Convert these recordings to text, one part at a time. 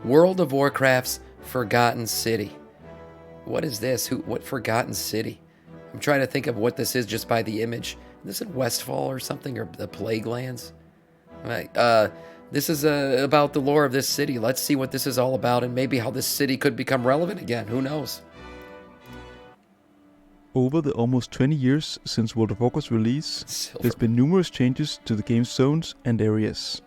World of Warcraft's Forgotten City. What is this? What Forgotten City? I'm trying to think of what this is just by the image. Is this in Westfall or something, or the Plague Lands? Right. This is about the lore of this city. Let's see what this is all about and maybe how this city could become relevant again. Who knows? Over the almost 20 years since World of Warcraft's release, there's been numerous changes to the game's zones and areas.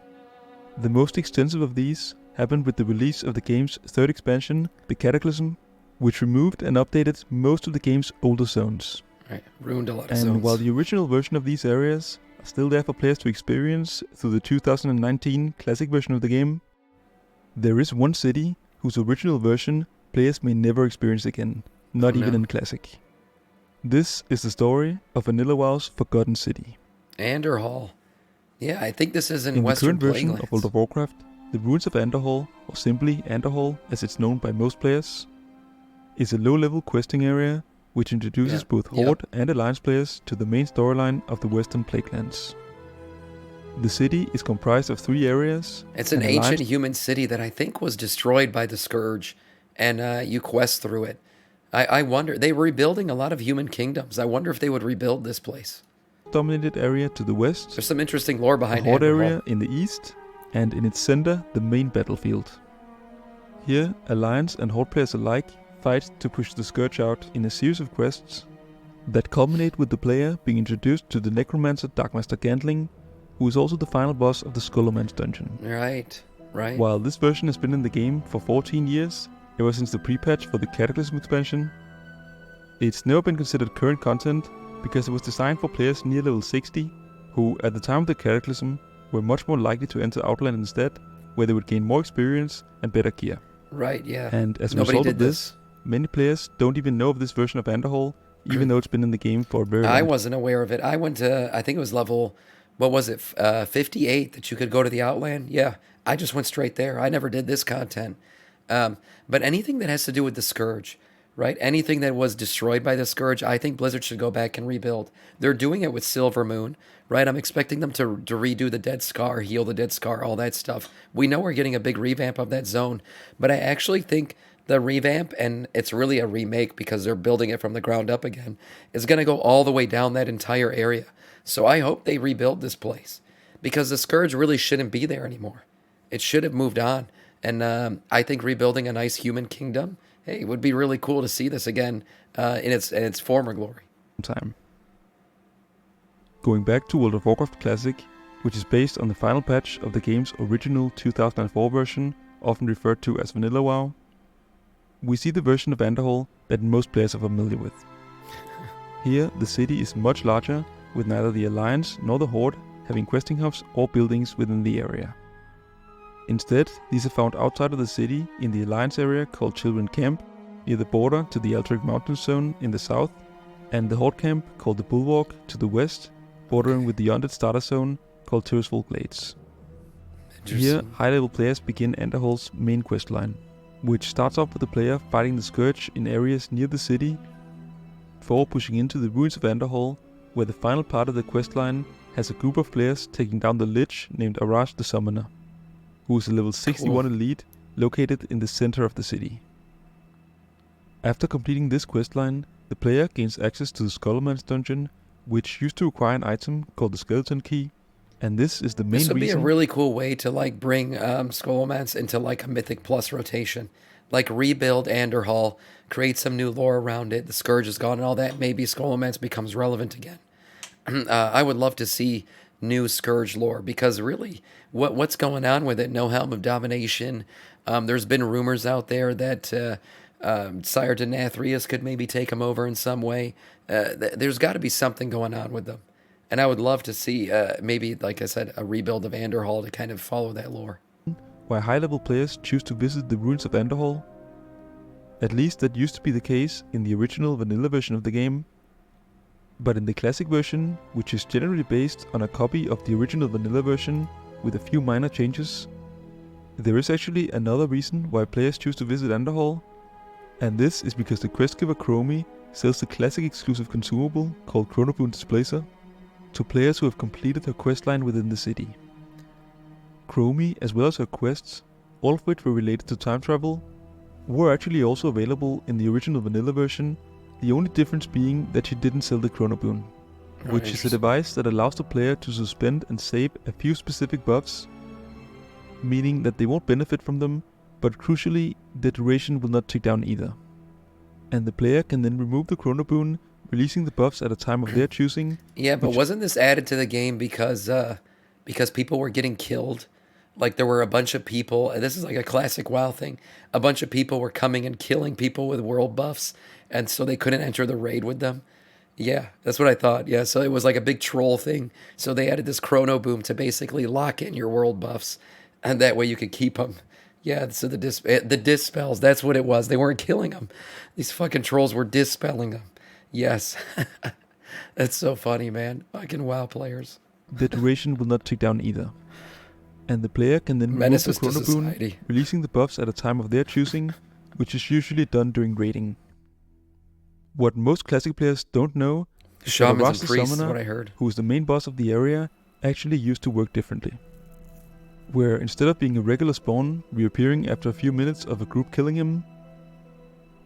The most extensive of these happened with the release of the game's third expansion, the Cataclysm, which removed and updated most of the game's older zones. Right, ruined a lot of and zones. While the original version of these areas are still there for players to experience through the 2019 classic version of the game, there is one city whose original version players may never experience again, not even in classic. This is the story of Vanilla WoW's Forgotten City. Andorhal. Yeah, I think this is in the Western current version Plague of World of Warcraft, the ruins of Andorhal, or simply Andorhal as it's known by most players, is a low-level questing area which introduces both Horde and Alliance players to the main storyline of the Western Plaguelands. The city is comprised of 3 areas. It's an ancient human city that I think was destroyed by the Scourge, and you quest through it. I wonder, they were rebuilding a lot of human kingdoms. I wonder if they would rebuild this place. Dominated area to the west. There's some interesting lore behind the Horde Andorhal. area in the east, and in its center, the main battlefield. Here, Alliance and Horde players alike fight to push the Scourge out in a series of quests that culminate with the player being introduced to the Necromancer Darkmaster Gantling, who is also the final boss of the Skullomance dungeon. Right. While this version has been in the game for 14 years, ever since the pre-patch for the Cataclysm expansion, it's never been considered current content because it was designed for players near level 60, who at the time of the Cataclysm were much more likely to enter Outland instead, where they would gain more experience and better gear. Right, yeah. And as a result of this, many players don't even know of this version of Andorhal, even though it's been in the game for a very long time. I wasn't aware of it. I went to, I think it was level, 58 that you could go to the Outland? Yeah, I just went straight there. I never did this content. But anything that has to do with the Scourge, right? Anything that was destroyed by the Scourge, I think Blizzard should go back and rebuild. They're doing it with Silver Moon, right? I'm expecting them to redo the Dead Scar, heal the Dead Scar, all that stuff. We know we're getting a big revamp of that zone, but I actually think the revamp, and it's really a remake because they're building it from the ground up again, is going to go all the way down that entire area. So I hope they rebuild this place because the Scourge really shouldn't be there anymore. It should have moved on. And I think rebuilding a nice human kingdom, hey, it would be really cool to see this again in its former glory. Going back to World of Warcraft Classic, which is based on the final patch of the game's original 2004 version, often referred to as Vanilla WoW, we see the version of Andorhal that most players are familiar with. Here, the city is much larger, with neither the Alliance nor the Horde having questing hubs or buildings within the area. Instead, these are found outside of the city in the Alliance area called Children Camp, near the border to the Alterac Mountain Zone in the south, and the Horde Camp called the Bulwark to the west, bordering with the Undead Starter Zone called Tirisful Glades. Here, high-level players begin Andorhal's main questline, which starts off with the player fighting the Scourge in areas near the city, before pushing into the ruins of Andorhal, where the final part of the questline has a group of players taking down the Lich named Arash the Summoner, who is a level 61 elite located in the center of the city. After completing this questline, the player gains access to the Skullomance dungeon, which used to require an item called the Skeleton Key, and this is the main reason. This would be a really cool way to bring Skullomance into a Mythic Plus rotation. Rebuild Andorhal, create some new lore around it, the Scourge is gone and all that, maybe Skullomance becomes relevant again. I would love to see new Scourge lore, because really, what's going on with it? No Helm of Domination. There's been rumors out there that Sire Denathrius could maybe take him over in some way. There's got to be something going on with them. And I would love to see, maybe, like I said, a rebuild of Andorhal to kind of follow that lore. Why high-level players choose to visit the ruins of Andorhal? At least that used to be the case in the original vanilla version of the game. But in the classic version, which is generally based on a copy of the original vanilla version with a few minor changes, there is actually another reason why players choose to visit Andorhal, and this is because the quest giver Chromie sells the classic exclusive consumable called Chrono Displacer to players who have completed her questline within the city. Chromie, as well as her quests, all of which were related to time travel, were actually also available in the original vanilla version, the only difference being that she didn't sell the Chrono Boon, which is a device that allows the player to suspend and save a few specific buffs, meaning that they won't benefit from them, but crucially, the duration will not tick down either. And the player can then remove the Chrono Boon, releasing the buffs at a time of their choosing. Yeah, but wasn't this added to the game because people were getting killed? Like there were a bunch of people, and this is like a classic WoW thing. A bunch of people were coming and killing people with world buffs, and so they couldn't enter the raid with them. Yeah, that's what I thought. Yeah, so it was like a big troll thing. So they added this Chrono Boom to basically lock in your world buffs, and that way you could keep them. Yeah, so the dispels, that's what it was. They weren't killing them. These fucking trolls were dispelling them. Yes. That's so funny, man. Fucking WoW players. The duration will not tick down either. And the player can then remove the Chrono Boon, releasing the buffs at a time of their choosing, which is usually done during raiding. What most classic players don't know is that Shamans and priests is what I heard. Who is the main boss of the area, actually used to work differently. Where instead of being a regular spawn, reappearing after a few minutes of a group killing him,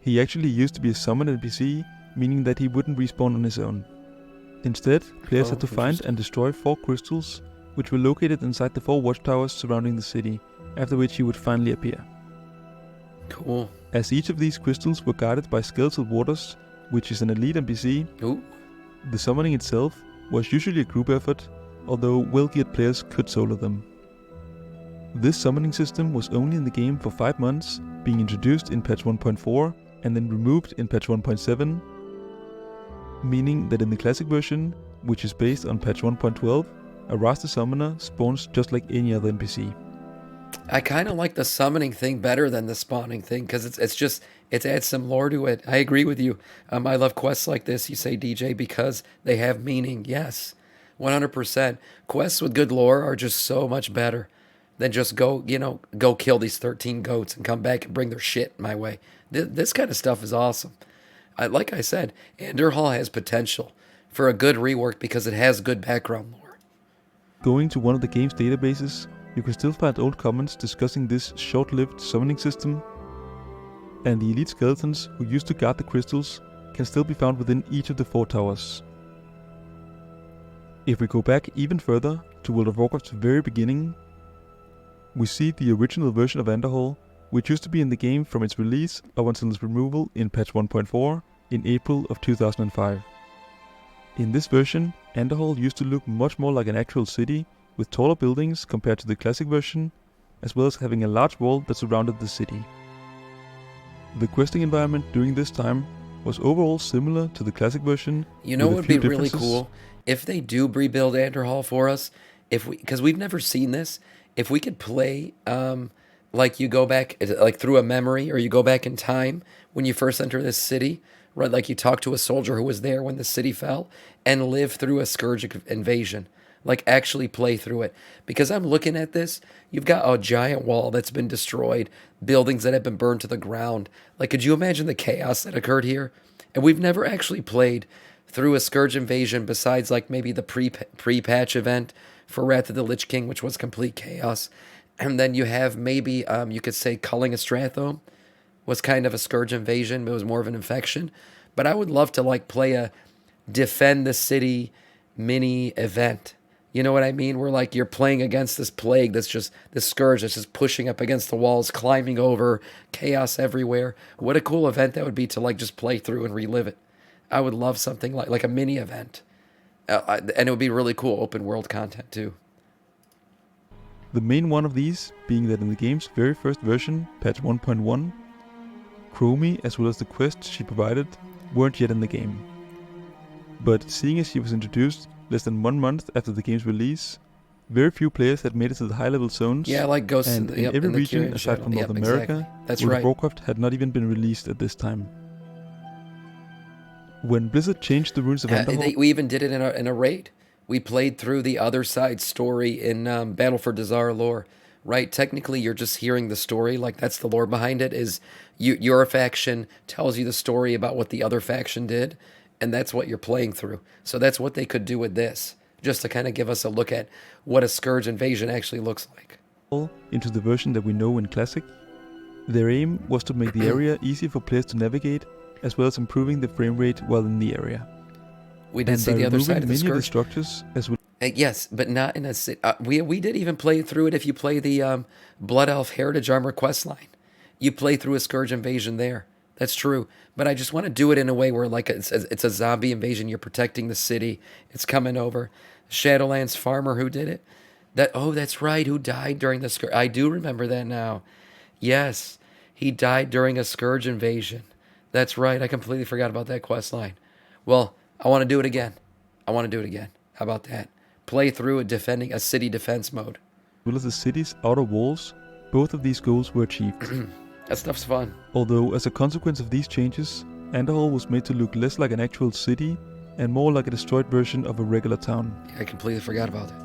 he actually used to be a summoned NPC, meaning that he wouldn't respawn on his own. Instead, players had to find and destroy 4 crystals, which were located inside the 4 watchtowers surrounding the city, after which he would finally appear. Cool. As each of these crystals were guarded by skeletal warders, which is an elite NPC, the summoning itself was usually a group effort, although well-geared players could solo them. This summoning system was only in the game for 5 months, being introduced in patch 1.4 and then removed in patch 1.7, meaning that in the classic version, which is based on patch 1.12, a Rasta summoner spawns just like any other NPC. I kind of like the summoning thing better than the spawning thing because it adds some lore to it. I agree with you. I love quests like this, you say, DJ, because they have meaning. Yes, 100%. Quests with good lore are just so much better than just go kill these 13 goats and come back and bring their shit my way. This kind of stuff is awesome. Like I said, Andorhal has potential for a good rework because it has good background lore. Going to one of the game's databases, you can still find old comments discussing this short-lived summoning system, and the elite skeletons who used to guard the crystals can still be found within each of the 4 towers. If we go back even further to World of Warcraft's very beginning, we see the original version of Andorhal, which used to be in the game from its release up until its removal in patch 1.4 in April of 2005. In this version, Andorhal used to look much more like an actual city, with taller buildings compared to the classic version, as well as having a large wall that surrounded the city. The questing environment during this time was overall similar to the classic version. You know what would be really cool? If they do rebuild Andorhal for us, because we've never seen this, if we could play like you go back like through a memory, or you go back in time when you first enter this city, right? Like you talk to a soldier who was there when the city fell and live through a Scourge invasion. Like actually play through it. Because I'm looking at this, you've got a giant wall that's been destroyed, buildings that have been burned to the ground. Like, could you imagine the chaos that occurred here? And we've never actually played through a Scourge invasion besides like maybe the pre-patch event for Wrath of the Lich King, which was complete chaos. And then you have maybe, you could say Culling of Strathome was kind of a Scourge invasion, but it was more of an infection. But I would love to like play a defend the city mini event. You know what I mean? Where like you're playing against this plague that's just, this scourge that's just pushing up against the walls, climbing over, chaos everywhere. What a cool event that would be to like just play through and relive it. I would love something like a mini event. And it would be really cool open world content too. The main one of these being that in the game's very first version, patch 1.1, Chromie as well as the quests she provided weren't yet in the game. But seeing as she was introduced less than 1 month after the game's release, very few players had made it to the high-level zones. Yeah, like Ghosts and in every region aside from North America, that's World right. of Warcraft had not even been released at this time. When Blizzard changed the runes of Andorhal, we even did it in a raid. We played through the other side story in Battle for Desire lore, right? Technically, you're just hearing the story. Like, that's the lore behind it, is your faction tells you the story about what the other faction did, and that's what you're playing through. So that's what they could do with this, just to kind of give us a look at what a Scourge invasion actually looks like. into the version that we know in Classic. Their aim was to make the area easier for players to navigate, as well as improving the frame rate while in the area. We did see the other side of the many of the Scourge. structures as well. Yes, but not in a city. We did even play through it if you play the Blood Elf Heritage Armor quest line. You play through a Scourge invasion there. That's true. But I just want to do it in a way where like it's a zombie invasion. You're protecting the city. It's coming over. Shadowlands farmer who did it. That's right. Who died during the Scourge? I do remember that now. Yes, he died during a Scourge invasion. That's right. I completely forgot about that quest line. Well, I want to do it again. How about that? Play through defending a city defense mode. As well as the city's outer walls, both of these goals were achieved. That stuff's fun. Although, as a consequence of these changes, Andorhal was made to look less like an actual city and more like a destroyed version of a regular town. Yeah, I completely forgot about it.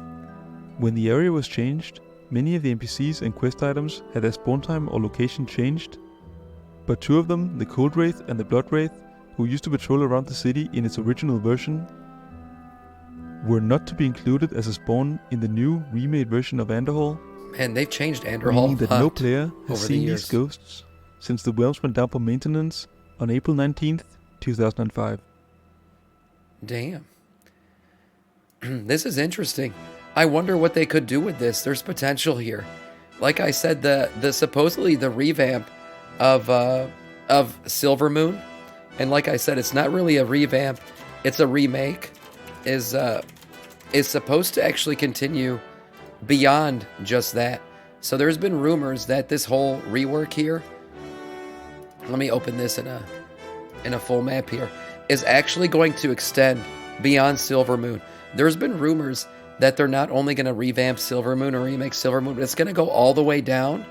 When the area was changed, many of the NPCs and quest items had their spawn time or location changed, but two of them, the Cold Wraith and the Blood Wraith, who used to patrol around the city in its original version, were not to be included as a spawn in the new remade version of Andorhal. Man, they've changed Andorhal. Meaning that no player has over the seen years. these ghosts since the realms went down for maintenance on April 19th, 2005. Damn. This is interesting. I wonder what they could do with this. There's potential here. Like I said, the supposedly the revamp of Silver Moon, and like I said, it's not really a revamp, it's a remake, is supposed to actually continue beyond just that. So there's been rumors that this whole rework here, let me open this in a full map here, is actually going to extend beyond Silver Moon. There's been rumors that they're not only going to revamp Silver Moon or remake Silver Moon, but it's going to go all the way down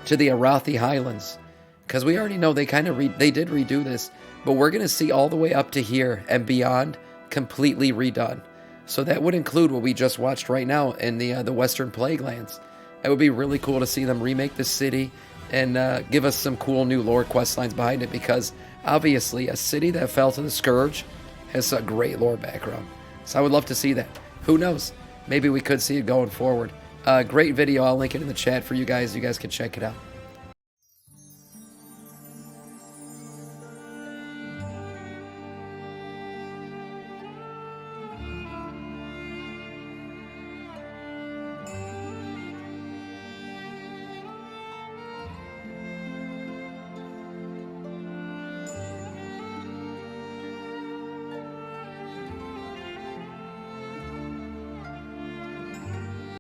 to the Arathi Highlands. Because we already know they did redo this, but we're going to see all the way up to here and beyond completely redone. So that would include what we just watched right now in the Western Plague Lands. It would be really cool to see them remake this city and give us some cool new lore quest lines behind it, because obviously a city that fell to the Scourge has a great lore background. So I would love to see that. Who knows? Maybe we could see it going forward. Great video. I'll link it in the chat for you guys. You guys can check it out.